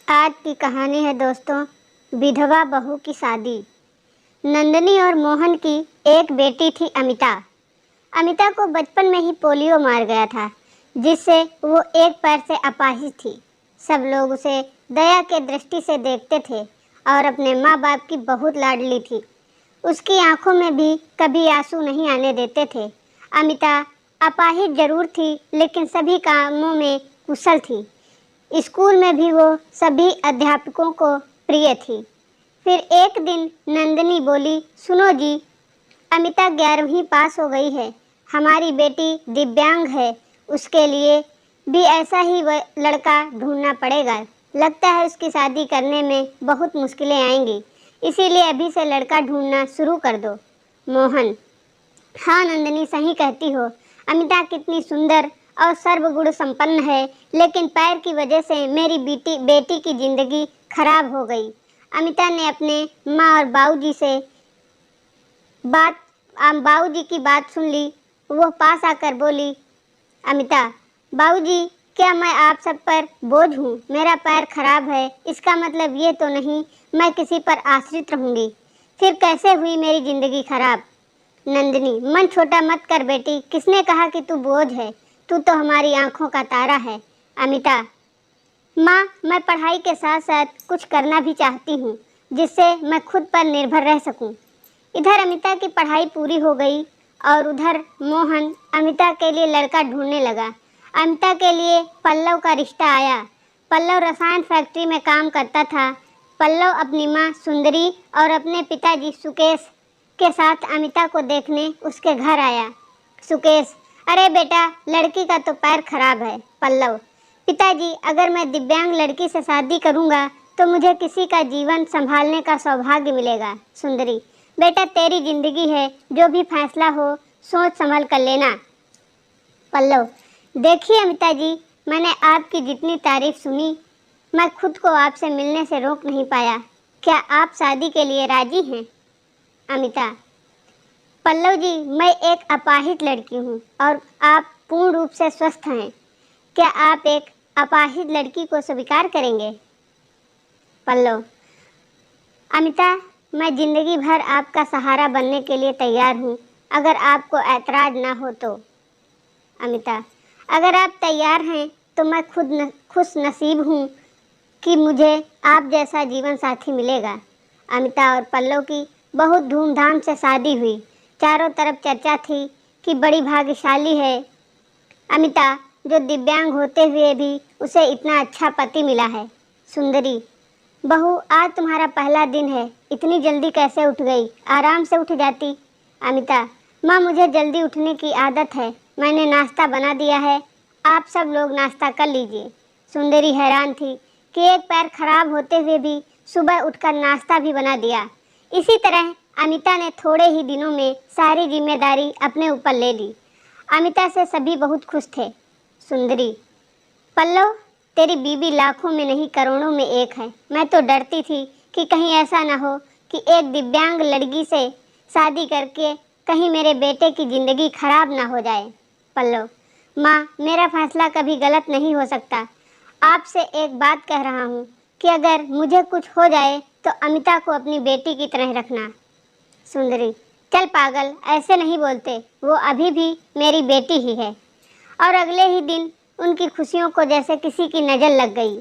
आज की कहानी है दोस्तों, विधवा बहू की शादी। नंदनी और मोहन की एक बेटी थी अमिता। अमिता को बचपन में ही पोलियो मार गया था, जिससे वो एक पैर से अपाहिज थी। सब लोग उसे दया के दृष्टि से देखते थे और अपने माँ बाप की बहुत लाडली थी। उसकी आंखों में भी कभी आंसू नहीं आने देते थे। अमिता अपाहिज जरूर थी, लेकिन सभी कामों में कुशल थी। स्कूल में भी वो सभी अध्यापकों को प्रिय थी। फिर एक दिन नंदनी बोली, सुनो जी, अमिता 11वीं पास हो गई है। हमारी बेटी दिव्यांग है, उसके लिए भी ऐसा ही लड़का ढूंढना पड़ेगा। लगता है उसकी शादी करने में बहुत मुश्किलें आएंगी, इसीलिए अभी से लड़का ढूंढना शुरू कर दो। मोहन, हाँ नंदनी, सही कहती हो। अमिता कितनी सुंदर और सर्वगुण संपन्न है, लेकिन पैर की वजह से मेरी बेटी की जिंदगी खराब हो गई। अमिता ने अपने माँ और बाबूजी की बात सुन ली। वो पास आकर बोली, अमिता, बाबूजी, क्या मैं आप सब पर बोझ हूँ? मेरा पैर खराब है, इसका मतलब ये तो नहीं मैं किसी पर आश्रित रहूँगी। फिर कैसे हुई मेरी जिंदगी खराब? नंदिनी, मन छोटा मत कर बेटी, किसने कहा कि तू बोझ है? तू तो हमारी आंखों का तारा है। अमिता, माँ, मैं पढ़ाई के साथ साथ कुछ करना भी चाहती हूँ, जिससे मैं खुद पर निर्भर रह सकूँ। इधर अमिता की पढ़ाई पूरी हो गई और उधर मोहन अमिता के लिए लड़का ढूंढने लगा। अमिता के लिए पल्लव का रिश्ता आया। पल्लव रसायन फैक्ट्री में काम करता था। पल्लव अपनी माँ सुंदरी और अपने पिताजी सुकेश के साथ अमिता को देखने उसके घर आया। सुकेश, अरे बेटा, लड़की का तो पैर खराब है। पल्लव, पिताजी, अगर मैं दिव्यांग लड़की से शादी करूंगा तो मुझे किसी का जीवन संभालने का सौभाग्य मिलेगा। सुंदरी, बेटा, तेरी जिंदगी है, जो भी फैसला हो सोच संभल कर लेना। पल्लव, देखिए अमिता जी, मैंने आपकी जितनी तारीफ सुनी, मैं खुद को आपसे मिलने से रोक नहीं पाया। क्या आप शादी के लिए राजी हैं? अमिता, पल्लव जी, मैं एक अपाहिज लड़की हूँ और आप पूर्ण रूप से स्वस्थ हैं। क्या आप एक अपाहिज लड़की को स्वीकार करेंगे? पल्लव, अमिता, मैं जिंदगी भर आपका सहारा बनने के लिए तैयार हूँ, अगर आपको ऐतराज ना हो तो। अमिता, अगर आप तैयार हैं तो मैं खुश नसीब हूँ कि मुझे आप जैसा जीवन साथी मिलेगा। अमिता और पल्लव की बहुत धूमधाम से शादी हुई। चारों तरफ चर्चा थी कि बड़ी भाग्यशाली है अमिता, जो दिव्यांग होते हुए भी उसे इतना अच्छा पति मिला है। सुंदरी, बहू, आज तुम्हारा पहला दिन है, इतनी जल्दी कैसे उठ गई? आराम से उठ जाती। अमिता, माँ, मुझे जल्दी उठने की आदत है, मैंने नाश्ता बना दिया है, आप सब लोग नाश्ता कर लीजिए। सुंदरी हैरान थी कि एक पैर खराब होते हुए भी सुबह उठकर नाश्ता भी बना दिया। इसी तरह अमिता ने थोड़े ही दिनों में सारी जिम्मेदारी अपने ऊपर ले ली। अमिता से सभी बहुत खुश थे। सुंदरी, पल्लव, तेरी बीवी लाखों में नहीं करोड़ों में एक है। मैं तो डरती थी कि कहीं ऐसा ना हो कि एक दिव्यांग लड़की से शादी करके कहीं मेरे बेटे की ज़िंदगी खराब ना हो जाए। पल्लव, माँ, मेरा फैसला कभी गलत नहीं हो सकता। आपसे एक बात कह रहा हूँ कि अगर मुझे कुछ हो जाए तो अमिता को अपनी बेटी की तरह रखना। सुंदरी, चल पागल, ऐसे नहीं बोलते, वो अभी भी मेरी बेटी ही है। और अगले ही दिन उनकी खुशियों को जैसे किसी की नज़र लग गई।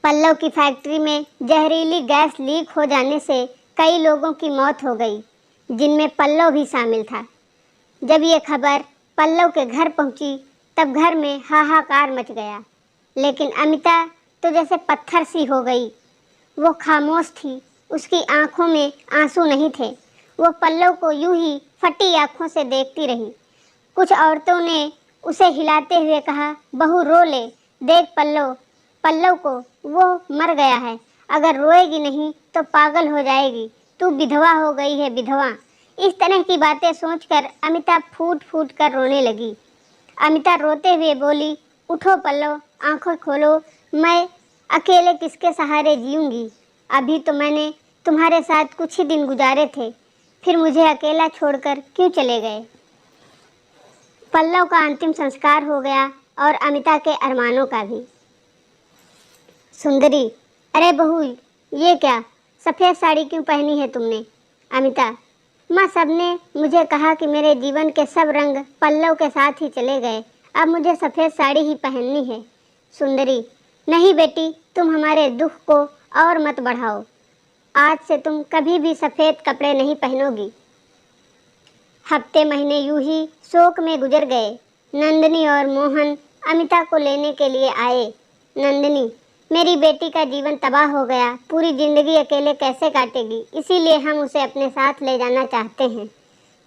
पल्लव की फैक्ट्री में जहरीली गैस लीक हो जाने से कई लोगों की मौत हो गई, जिनमें पल्लव भी शामिल था। जब ये खबर पल्लव के घर पहुंची तब घर में हाहाकार मच गया, लेकिन अमिता तो जैसे पत्थर सी हो गई। वो खामोश थी, उसकी आंखों में आंसू नहीं थे। वो पल्लव को यूं ही फटी आंखों से देखती रही। कुछ औरतों ने उसे हिलाते हुए कहा, बहू रो ले, देख पल्लव को, वो मर गया है, अगर रोएगी नहीं तो पागल हो जाएगी, तू विधवा हो गई है, विधवा। इस तरह की बातें सोचकर अमिता फूट फूट कर रोने लगी। अमिता रोते हुए बोली, उठो पल्लव, आंखें खोलो, मैं अकेले किसके सहारे जीऊंगी? अभी तो मैंने तुम्हारे साथ कुछ ही दिन गुजारे थे, फिर मुझे अकेला छोड़कर क्यों चले गए? पल्लव का अंतिम संस्कार हो गया और अमिता के अरमानों का भी। सुंदरी, अरे बहू, ये क्या सफ़ेद साड़ी क्यों पहनी है तुमने? अमिता, माँ, सबने मुझे कहा कि मेरे जीवन के सब रंग पल्लव के साथ ही चले गए, अब मुझे सफ़ेद साड़ी ही पहननी है। सुंदरी, नहीं बेटी, तुम हमारे दुख को और मत बढ़ाओ। आज से तुम कभी भी सफ़ेद कपड़े नहीं पहनोगी। हफ्ते महीने यूं ही शोक में गुजर गए। नंदिनी और मोहन अमिता को लेने के लिए आए। नंदिनी, मेरी बेटी का जीवन तबाह हो गया, पूरी जिंदगी अकेले कैसे काटेगी, इसीलिए हम उसे अपने साथ ले जाना चाहते हैं।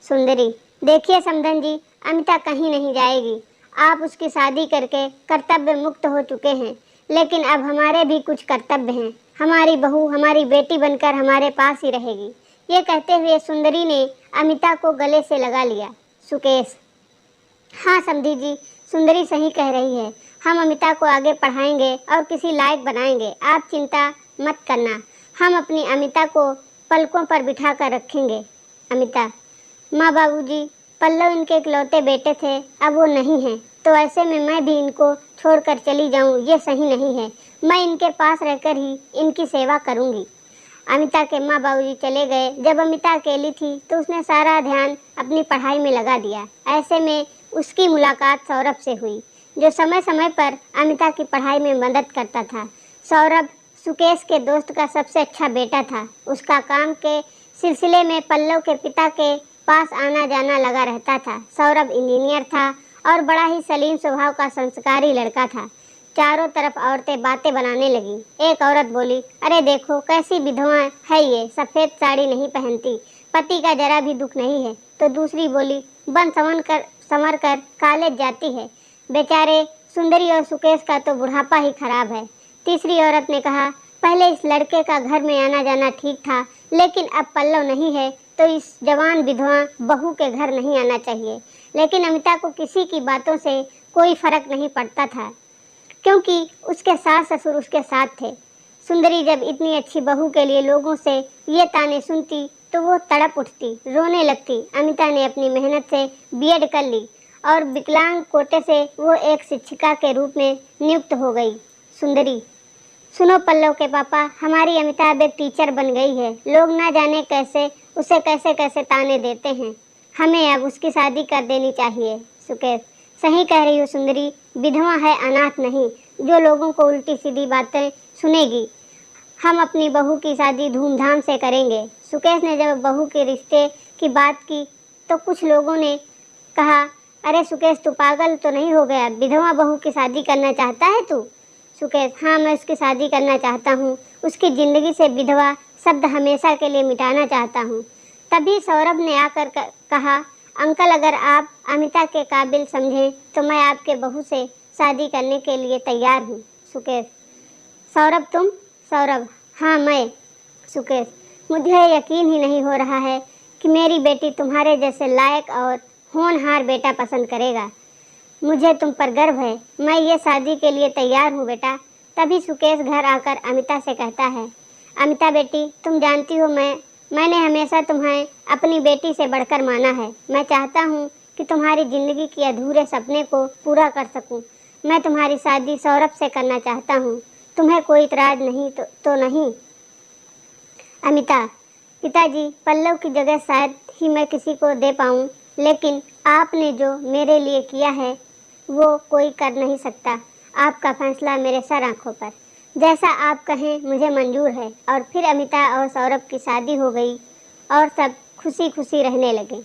सुंदरी, देखिए समधन जी, अमिता कहीं नहीं जाएगी। आप उसकी शादी करके कर्तव्य मुक्त हो चुके हैं, लेकिन अब हमारे भी कुछ कर्तव्य हैं। हमारी बहू हमारी बेटी बनकर हमारे पास ही रहेगी। ये कहते हुए सुंदरी ने अमिता को गले से लगा लिया। सुकेश, हाँ समधी जी, सुंदरी सही कह रही है। हम अमिता को आगे पढ़ाएंगे और किसी लायक बनाएंगे, आप चिंता मत करना। हम अपनी अमिता को पलकों पर बिठा कर रखेंगे। अमिता, माँ बाबूजी, पल्लव इनके इकलौते बेटे थे, अब वो नहीं हैं, तो ऐसे में मैं भी इनको छोड़कर चली जाऊं, ये सही नहीं है। मैं इनके पास रहकर ही इनकी सेवा करूंगी। अमिता के माँ बाबूजी चले गए। जब अमिता अकेली थी तो उसने सारा ध्यान अपनी पढ़ाई में लगा दिया। ऐसे में उसकी मुलाकात सौरभ से हुई, जो समय समय पर अमिता की पढ़ाई में मदद करता था। सौरभ सुकेश के दोस्त का सबसे अच्छा बेटा था। उसका काम के सिलसिले में पल्लव के पिता के पास आना जाना लगा रहता था। सौरभ इंजीनियर था और बड़ा ही सलीम स्वभाव का संस्कारी लड़का था। चारों तरफ औरतें बातें बनाने लगी। एक औरत बोली, अरे देखो कैसी विधवा है ये, सफ़ेद साड़ी नहीं पहनती, पति का जरा भी दुख नहीं है। तो दूसरी बोली, बन संवर कर कॉलेज जाती है, बेचारे सुंदरी और सुकेश का तो बुढ़ापा ही खराब है। तीसरी औरत ने कहा, पहले इस लड़के का घर में आना जाना ठीक था, लेकिन अब पल्लव नहीं है तो इस जवान विधवा बहू के घर नहीं आना चाहिए। लेकिन अमिता को किसी की बातों से कोई फर्क नहीं पड़ता था, क्योंकि उसके सास ससुर उसके साथ थे। सुंदरी जब इतनी अच्छी बहू के लिए लोगों से ये ताने सुनती तो वो तड़प उठती, रोने लगती। अमिता ने अपनी मेहनत से बीएड कर ली और विकलांग कोटे से वो एक शिक्षिका के रूप में नियुक्त हो गई। सुंदरी, सुनो पल्लव के पापा, हमारी अमिता अब एक टीचर बन गई है। लोग ना जाने कैसे उसे कैसे कैसे ताने देते हैं। हमें अब उसकी शादी कर देनी चाहिए। सुकेश, सही कह रही हो सुंदरी, विधवा है, अनाथ नहीं, जो लोगों को उल्टी सीधी बातें सुनेगी। हम अपनी बहू की शादी धूमधाम से करेंगे। सुकेश ने जब बहू के रिश्ते की बात की तो कुछ लोगों ने कहा, अरे सुकेश, तू पागल तो नहीं हो गया, विधवा बहू की शादी करना चाहता है तू? सुकेश, हाँ, मैं उसकी शादी करना चाहता हूँ, उसकी ज़िंदगी से विधवा शब्द हमेशा के लिए मिटाना चाहता हूँ। तभी सौरभ ने आकर कहा, अंकल, अगर आप अमिता के काबिल समझें तो मैं आपके बहू से शादी करने के लिए तैयार हूँ। सुकेश, सौरभ तुम? सौरभ, हाँ मैं। सुकेश, मुझे यकीन ही नहीं हो रहा है कि मेरी बेटी तुम्हारे जैसे लायक और होनहार बेटा पसंद करेगा। मुझे तुम पर गर्व है, मैं ये शादी के लिए तैयार हूँ बेटा। तभी सुकेश घर आकर अमिता से कहता है, अमिता बेटी, तुम जानती हो मैंने हमेशा तुम्हें अपनी बेटी से बढ़कर माना है। मैं चाहता हूँ कि तुम्हारी ज़िंदगी के अधूरे सपने को पूरा कर सकूँ। मैं तुम्हारी शादी सौरभ से करना चाहता हूँ। तुम्हें कोई इतराज़ नहीं तो नहीं? अमिता, पिताजी, पल्लव की जगह शायद ही मैं किसी को दे पाऊँ, लेकिन आपने जो मेरे लिए किया है वो कोई कर नहीं सकता। आपका फैसला मेरे सर आँखों पर, जैसा आप कहें मुझे मंजूर है। और फिर अमिता और सौरभ की शादी हो गई और सब खुशी खुशी रहने लगे।